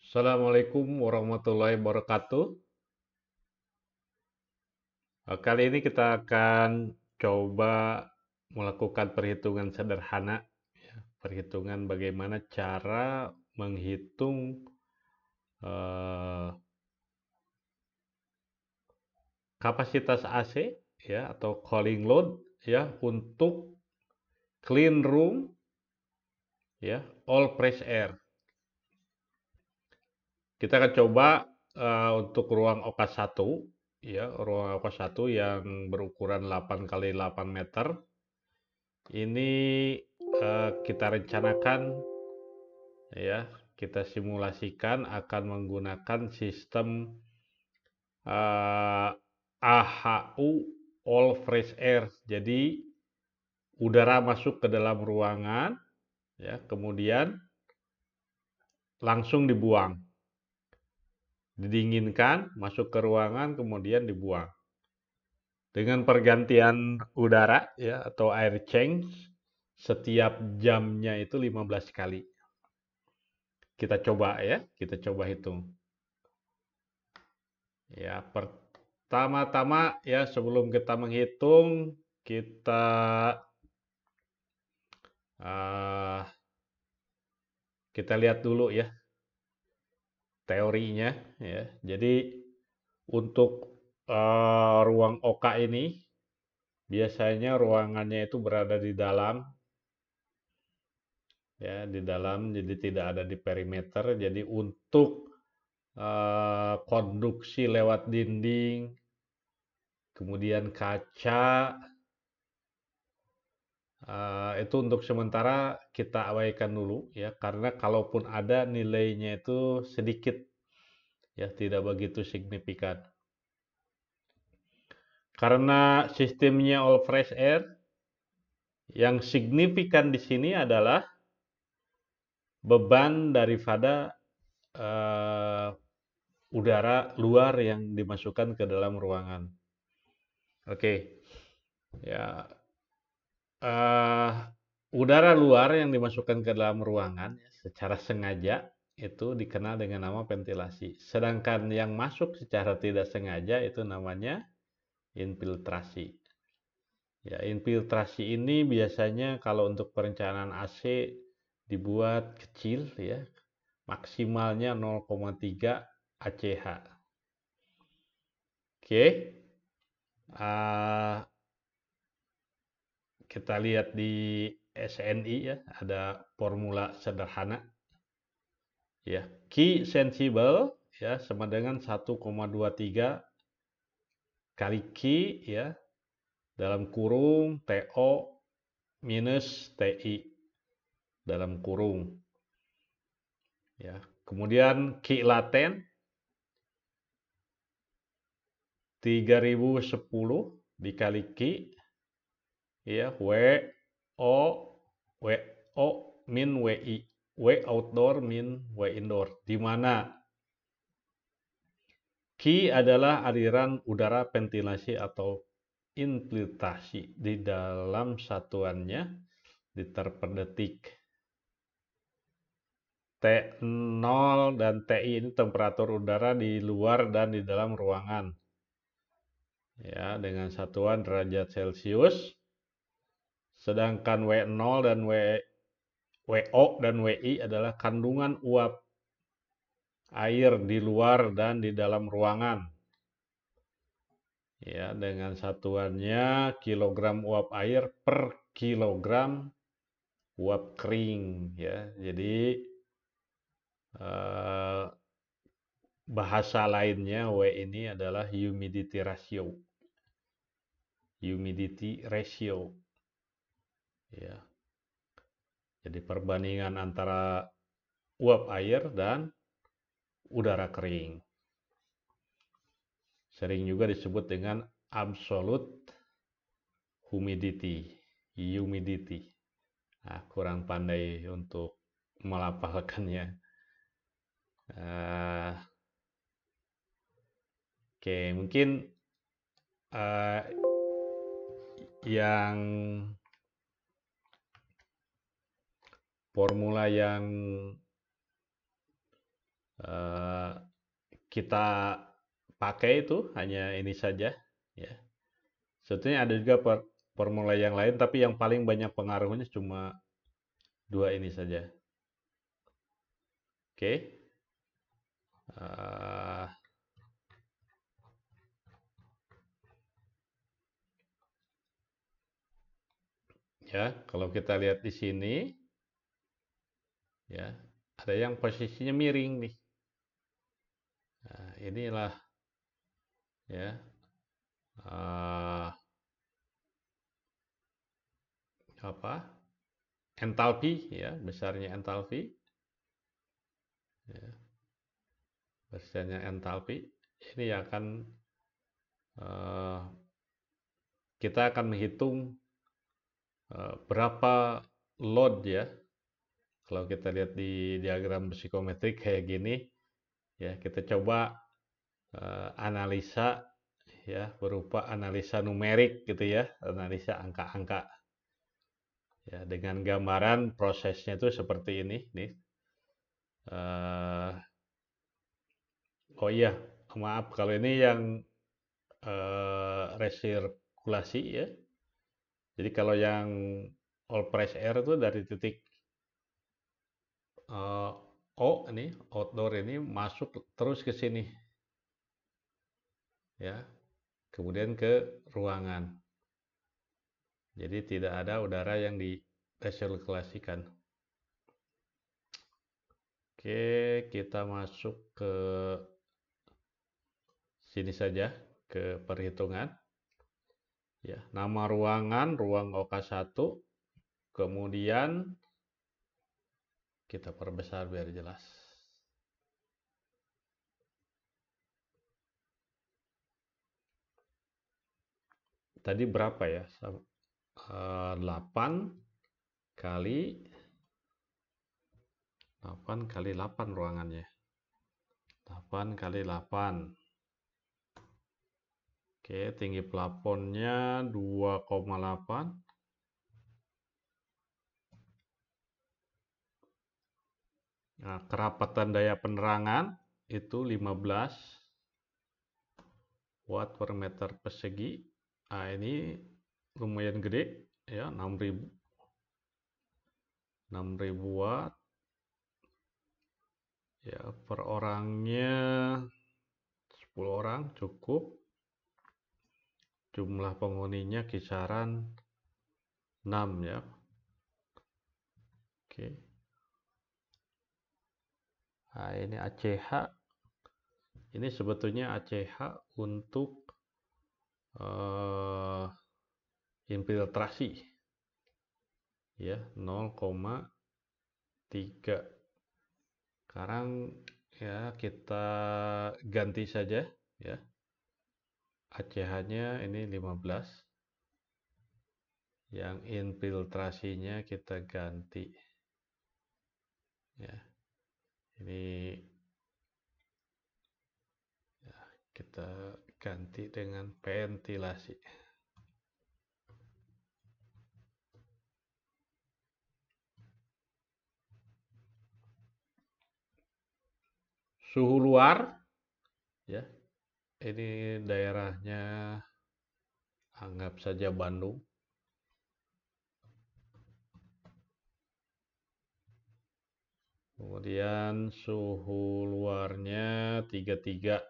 Assalamualaikum warahmatullahi wabarakatuh. Kali ini kita akan coba melakukan perhitungan sederhana, ya. Perhitungan bagaimana cara menghitung eh, kapasitas AC ya atau cooling load ya untuk clean room ya all press air. Kita akan coba untuk ruang OK1 ya, ruang OK1 yang berukuran 8 kali 8 meter. Ini kita rencanakan ya, kita simulasikan akan menggunakan sistem AHU all fresh air. Jadi udara masuk ke dalam ruangan ya, kemudian langsung dibuang. Didinginkan, masuk ke ruangan kemudian dibuang. Dengan pergantian udara ya atau air change setiap jamnya itu 15 kali. Kita coba ya, kita coba hitung. Ya, pertama-tama ya sebelum kita menghitung, kita uh, kita lihat dulu ya teorinya ya. Jadi untuk ruang OK ini biasanya ruangannya itu berada di dalam ya, di dalam jadi tidak ada di perimeter. Jadi untuk konduksi lewat dinding, kemudian kaca, itu untuk sementara kita abaikan dulu ya, karena kalaupun ada nilainya itu sedikit ya, tidak begitu signifikan. Karena sistemnya all fresh air, yang signifikan di sini adalah beban daripada udara luar yang dimasukkan ke dalam ruangan. Oke, ya, udara luar yang dimasukkan ke dalam ruangan ya, secara sengaja itu dikenal dengan nama ventilasi. Sedangkan yang masuk secara tidak sengaja itu namanya infiltrasi. Ya, infiltrasi ini biasanya kalau untuk perencanaan AC dibuat kecil ya, maksimalnya 0,3 ACH. Oke, uh, kita lihat di SNI ya, ada formula sederhana ya. Q sensible ya sama dengan 1,23 kali Q ya dalam kurung TO minus TI dalam kurung ya. Kemudian Q laten 3010 dikali Q ya WO WO min WI. W outdoor min W indoor, di mana Q adalah aliran udara ventilasi atau infiltrasi di dalam satuannya liter per detik. T0 dan TI ini temperatur udara di luar dan di dalam ruangan. Ya, dengan satuan derajat Celcius. Sedangkan W0 dan WO dan WI adalah kandungan uap air di luar dan di dalam ruangan. Ya, dengan satuannya kilogram uap air per kilogram uap kering ya. Jadi bahasa lainnya W ini adalah humidity ratio. Humidity ratio. Ya. Jadi perbandingan antara uap air dan udara kering. Sering juga disebut dengan absolute humidity. Humidity. Nah, kurang pandai untuk melafalkannya. Oke, mungkin yang formula yang Eh, kita pakai itu hanya ini saja, ya. Sebetulnya ada juga formula yang lain, tapi yang paling banyak pengaruhnya cuma dua ini saja. Oke. Eh, ya, kalau kita lihat di sini, ya, ada yang posisinya miring nih. Nah, inilah, ya, eh, apa? Entalpi, ya, besarnya entalpi, ya, besarnya entalpi. Ini akan eh, kita akan menghitung berapa load, ya. Kalau kita lihat di diagram psikometrik kayak gini, ya, kita coba analisa, ya, berupa analisa numerik gitu, ya, analisa angka-angka, ya, dengan gambaran prosesnya itu seperti ini nih. Oh iya, maaf kalau ini yang resirkulasi, ya. Jadi kalau yang all press air itu dari titik eh, O ini, outdoor ini masuk terus ke sini, ya. Kemudian ke ruangan. Jadi tidak ada udara yang diresirkulasikan. Oke, kita masuk ke sini saja, ke perhitungan. Ya, nama ruangan, ruang OK1. Kemudian kita perbesar biar jelas. Tadi berapa ya? 8 kali 8 kali 8 ruangannya. 8 kali 8. Oke, tinggi plafonnya 2,8. Nah, kerapatan daya penerangan itu 15 watt per meter persegi. Nah, ini lumayan gede, ya, 6.000 watt, ya, per orangnya 10 orang cukup. Jumlah penghuninya kisaran 6, ya. Oke. Nah, ini ACH. Ini sebetulnya ACH untuk infiltrasi, ya, 0,3. Sekarang, ya, kita ganti saja, ya. ACH-nya ini 15. Yang infiltrasinya kita ganti, ya. Ini, ya, kita ganti dengan ventilasi. Suhu luar, ya. Ini daerahnya anggap saja Bandung. Kemudian suhu luarnya 33.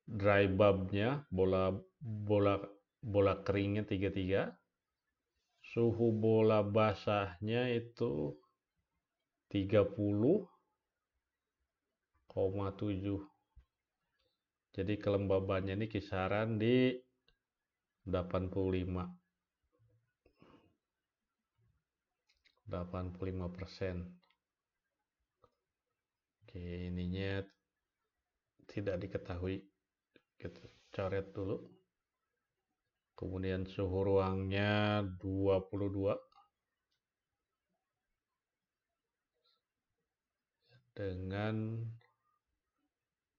Dry bulbnya, bola bola bola keringnya 33. Suhu bola basahnya itu 30,7. Jadi kelembabannya ini kisaran di 85%. Oke, ininya tidak diketahui. Kita coret dulu. Kemudian suhu ruangnya 22. Dengan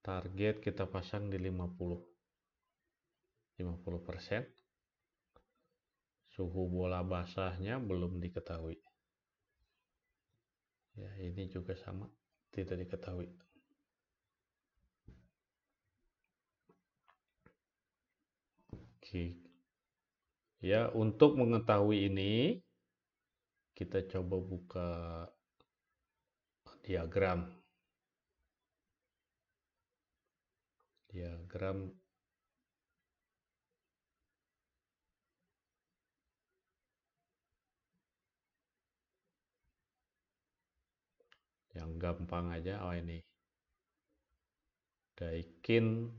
target kita pasang di 50%. Suhu bola basahnya belum diketahui. Ya, ini juga sama. tidak diketahui. Oke. Ya, untuk mengetahui ini kita coba buka diagram. Diagram yang gampang aja. Oh, ini Daikin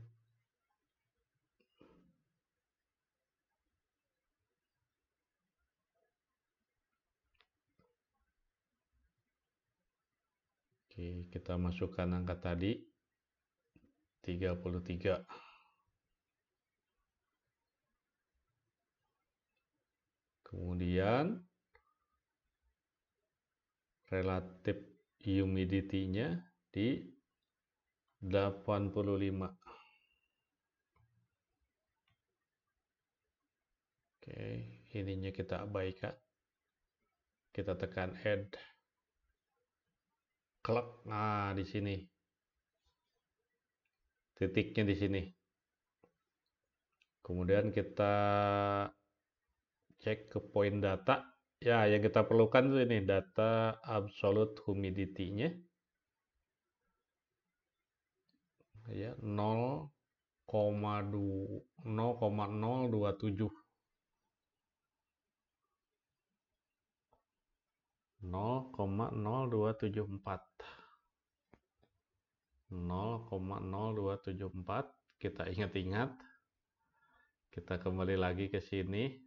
Oke, kita masukkan angka tadi 33. Kemudian relative humidity-nya di 85. Oke, ininya kita abaikan. Kita tekan add. Klik. Nah, di sini. Titiknya di sini. Kemudian kita cek ke poin data. Ya, yang kita perlukan tuh ini data absolute humidity-nya. Ya, 0,027. 0,0274. 0,0274. Kita ingat-ingat. Kita kembali lagi ke sini.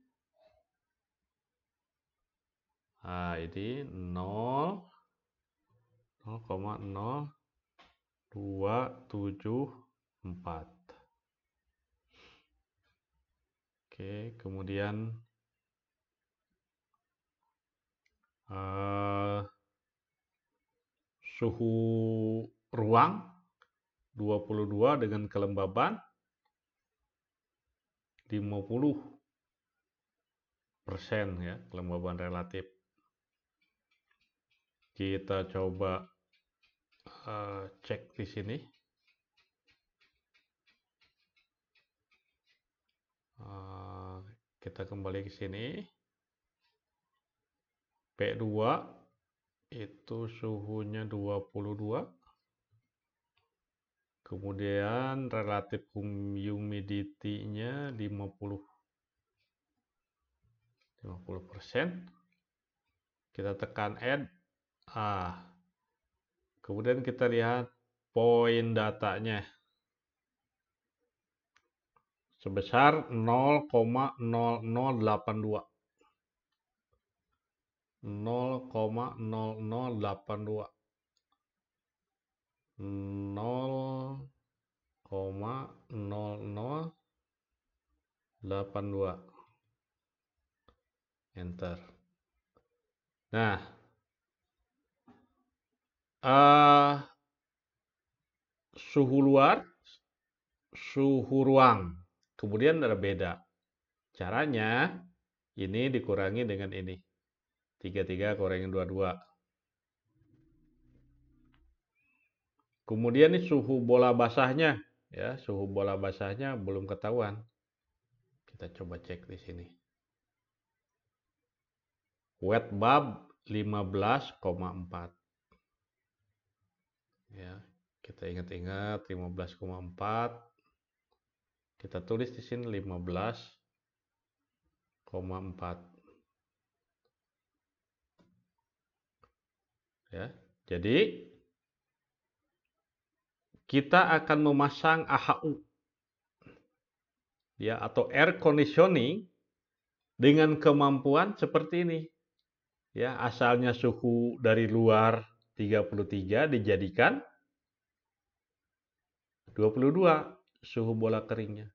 Nah, ini 0,0274. Oke, kemudian suhu ruang 22 dengan kelembaban 50% ya, kelembaban relatif. Kita coba cek di sini. Kita kembali ke sini. P2 itu suhunya 22. Kemudian relative humidity-nya 50%. Kita tekan add. Kemudian kita lihat poin datanya sebesar 0,0082. 0,0082. 0,0082. Enter. Nah, suhu luar, suhu ruang. Kemudian ada beda. Caranya ini dikurangi dengan ini. 33 kurangi 22. Kemudian ini suhu bola basahnya, ya, suhu bola basahnya belum ketahuan. Kita coba cek di sini. Wet bulb 15,4. Ya, kita ingat-ingat 15,4. Kita tulis di sini 15,4. Ya, jadi kita akan memasang AHU ya, atau air conditioning dengan kemampuan seperti ini. Ya, asalnya suhu dari luar 33 dijadikan 22 suhu bola keringnya.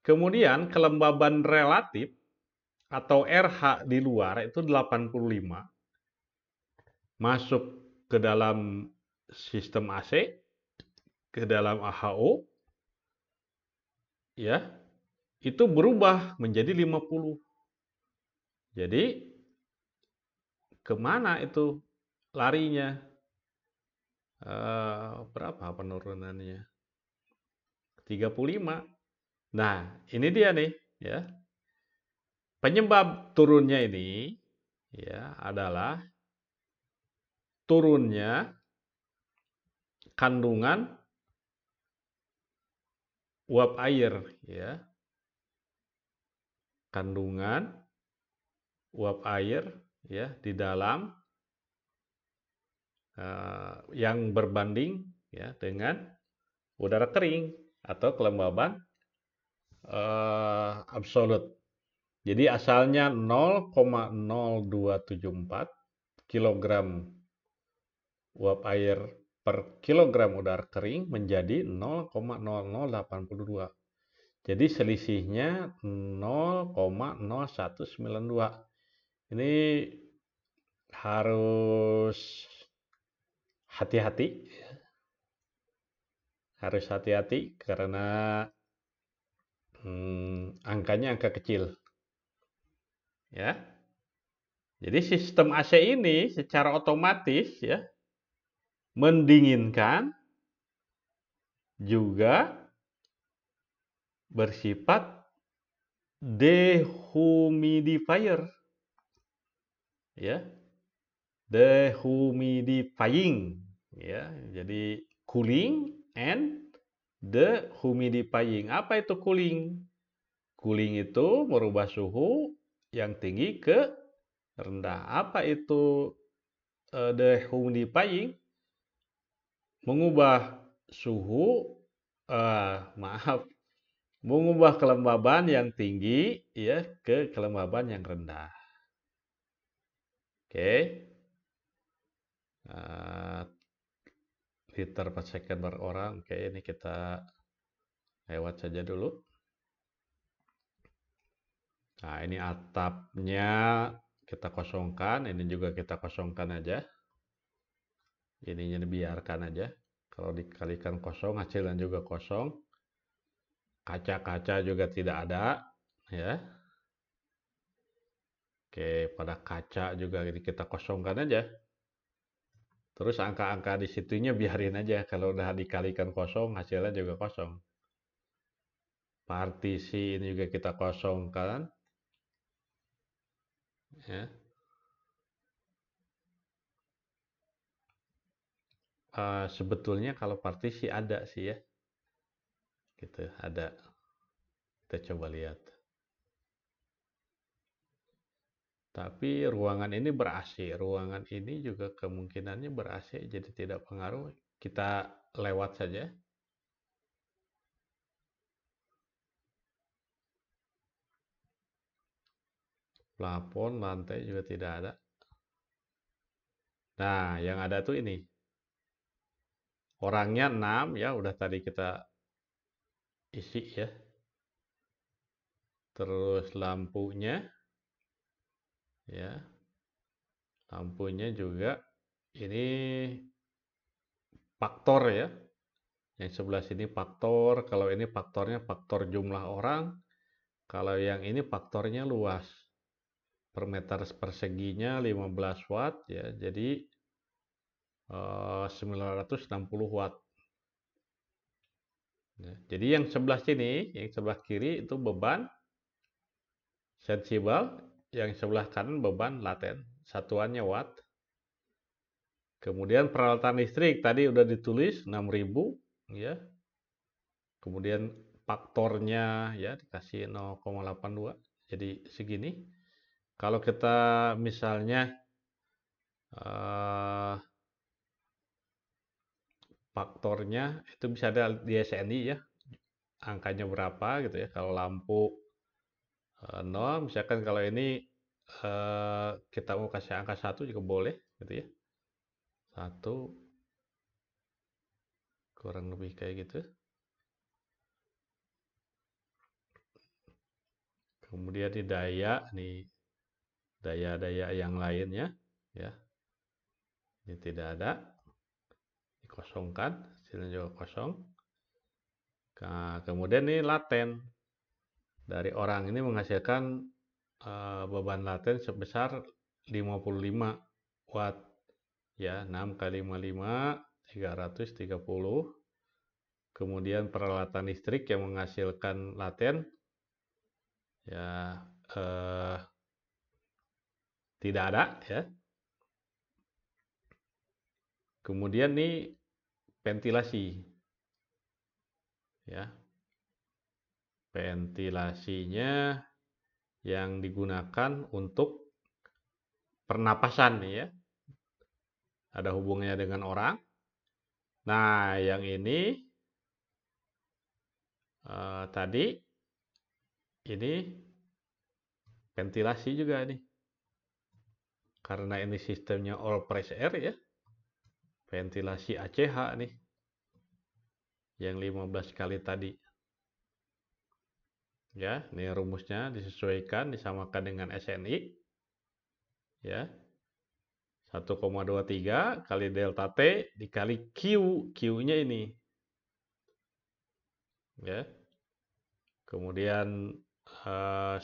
Kemudian kelembaban relatif atau RH di luar itu 85 masuk ke dalam sistem AC, ke dalam AHO, ya, itu berubah menjadi 50. Jadi kemana itu larinya? Berapa penurunannya? 35. Nah, ini dia nih, ya. Penyebab turunnya ini ya adalah turunnya kandungan uap air, ya. Kandungan uap air ya di dalam yang berbanding ya dengan udara kering atau kelembaban absolut. Jadi asalnya 0,0274 kilogram uap air per kilogram udara kering menjadi 0,0082. Jadi selisihnya 0,0192. Ini harus hati-hati, karena angkanya angka kecil, ya. Jadi sistem AC ini secara otomatis ya mendinginkan juga bersifat dehumidifier, ya. Dehumidifying, ya. Jadi cooling and dehumidifying. Apa itu cooling? Cooling itu merubah suhu yang tinggi ke rendah. Apa itu dehumidifying? Mengubah suhu, mengubah kelembaban yang tinggi ya ke kelembaban yang rendah. Oke. Liter per second per orang. Oke, ini kita lewat saja dulu. Nah, ini atapnya kita kosongkan, ini juga kita kosongkan aja. Ininya dibiarkan aja. Kalau dikalikan kosong, hasilnya juga kosong. Kaca-kaca juga tidak ada, ya. Oke, pada kaca juga kita kosongkan aja. Terus angka-angka di situnya biarin aja. Kalau udah dikalikan kosong, hasilnya juga kosong. Partisi ini juga kita kosongkan. Ya. Sebetulnya kalau partisi ada sih ya. Gitu, ada. Kita coba lihat. Tapi ruangan ini ber-AC. Ruangan ini juga kemungkinannya ber-AC, jadi tidak pengaruh. Kita lewat saja. Plafon, lantai juga tidak ada. Nah, yang ada tuh ini. Orangnya 6 ya, udah tadi kita isi ya. Terus lampunya ya. Lampunya juga ini faktor ya. Yang sebelah sini faktor, kalau ini faktornya faktor jumlah orang. Kalau yang ini faktornya luas. Per meter perseginya 15 watt ya. Jadi 960 watt. Ya, jadi yang sebelah sini, yang sebelah kiri itu beban sensible, yang sebelah kanan beban laten. Satuannya watt. Kemudian peralatan listrik tadi udah ditulis 6000 ya. Kemudian faktornya ya dikasih 0,82. Jadi segini. Kalau kita misalnya faktornya itu bisa ada di SNI ya. Angkanya berapa gitu ya. Kalau lampu 0, misalkan kalau ini kita mau kasih angka 1 juga boleh gitu ya. 1 kurang lebih kayak gitu. Kemudian di daya nih, daya-daya yang lainnya ya. Ini tidak ada. Dikosongkan, hasilnya juga kosong. Nah, kemudian ini laten. Dari orang ini menghasilkan beban laten sebesar 55 watt. Ya, 6 kali 55 330. Kemudian peralatan listrik yang menghasilkan laten ya tidak ada ya. Kemudian nih ventilasi ya. Ventilasinya yang digunakan untuk pernapasan nih ya. Ada hubungannya dengan orang. Nah, yang ini tadi ini ventilasi juga nih. Karena ini sistemnya all press air ya. Ventilasi ACH nih. Yang 15 kali tadi. Ya, ini rumusnya disesuaikan, disamakan dengan SNI. Ya. 1,23 kali delta T dikali Q. Q-nya ini. Ya. Kemudian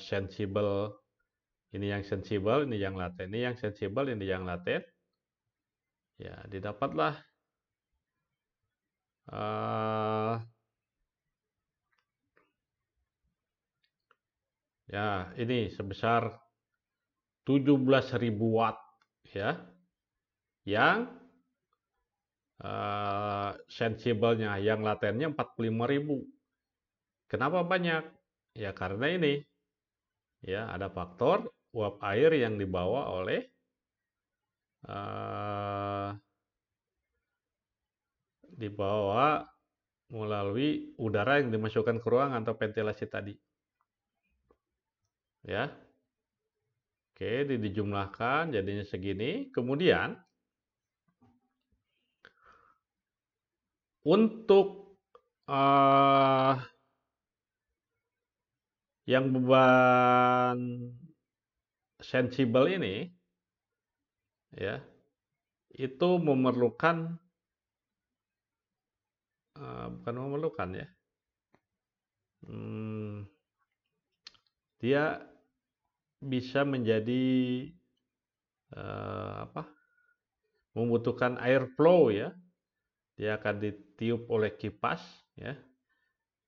sensible, ini yang sensible, ini yang laten. Ini yang sensible, ini yang laten. Ya, didapatlah ya, ini sebesar 17.000 watt ya. Yang sensible-nya, yang latennya 45.000. Kenapa banyak? Ya karena ini ya ada faktor uap air yang dibawa oleh melalui udara yang dimasukkan ke ruangan atau ventilasi tadi. Ya. Oke, dijumlahkan jadinya segini. Kemudian untuk yang beban sensibel ini ya itu memerlukan bukan memerlukan ya, dia bisa menjadi membutuhkan air flow ya, dia akan ditiup oleh kipas ya.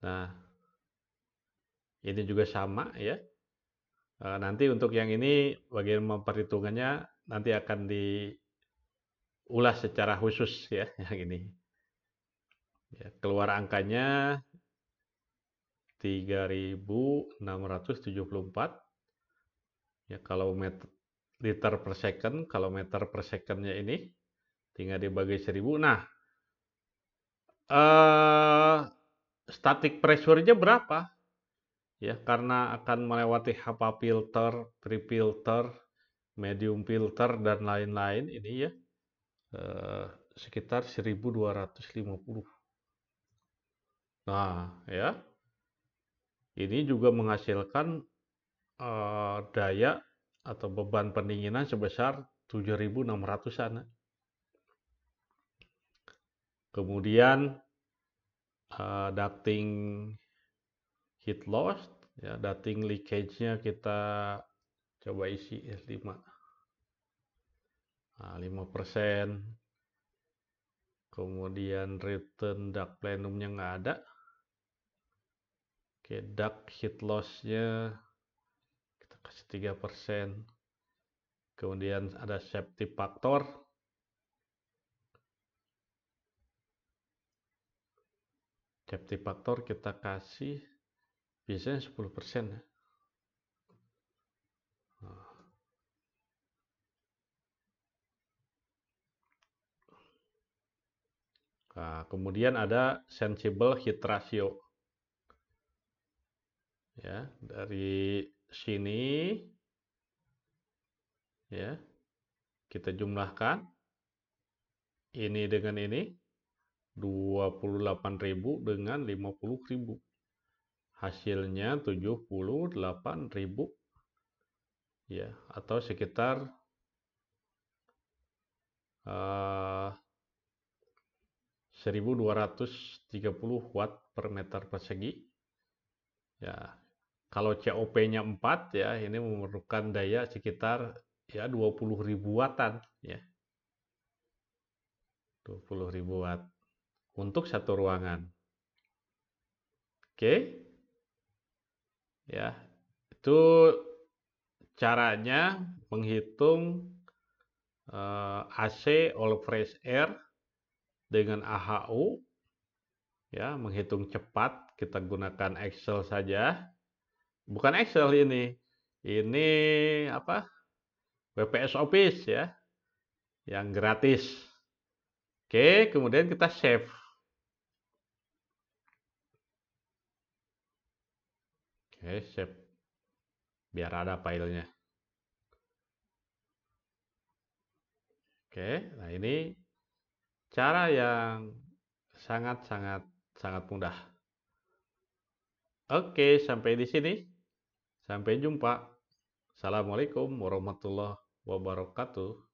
Nah, ini juga sama ya. Nanti untuk yang ini bagian memperhitungannya nanti akan diulas secara khusus ya yang ini. Ya, keluar angkanya 3.674. Ya, kalau liter per second, kalau meter per secondnya ini tinggal dibagi 1000. Nah, static pressure-nya berapa? Ya, karena akan melewati HEPA filter, pre-filter, medium filter dan lain-lain ini ya. Sekitar 1250. Nah, ya. Ini juga menghasilkan daya atau beban pendinginan sebesar 7.600-an. Kemudian ducting heat loss, ya, ducting leakage-nya kita coba isi 5. Nah, 5%. Kemudian return duct plenumnya nggak ada. Oke, duct heat loss-nya kita kasih 3%. Kemudian ada safety factor. Safety factor kita kasih biasanya 10% ya. Nah, kemudian ada sensible heat ratio. Ya, dari sini ya. Kita jumlahkan ini dengan ini 28.000 dengan 50.000. Hasilnya 78.000 ya, atau sekitar 1230 watt per meter persegi. Ya, kalau COP-nya 4 ya, ini memerlukan daya sekitar ya 20.000 wattan ya. 20.000 watt untuk satu ruangan. Oke, ya. Itu caranya menghitung AC all fresh air dengan AHU, ya, menghitung cepat. Kita gunakan Excel saja. Bukan Excel ini. Ini apa? WPS Office ya, yang gratis. Oke, kemudian kita save. Oke, save. Biar ada filenya. Oke, nah ini cara yang sangat mudah. Oke, sampai di sini. Sampai jumpa. Assalamualaikum warahmatullahi wabarakatuh.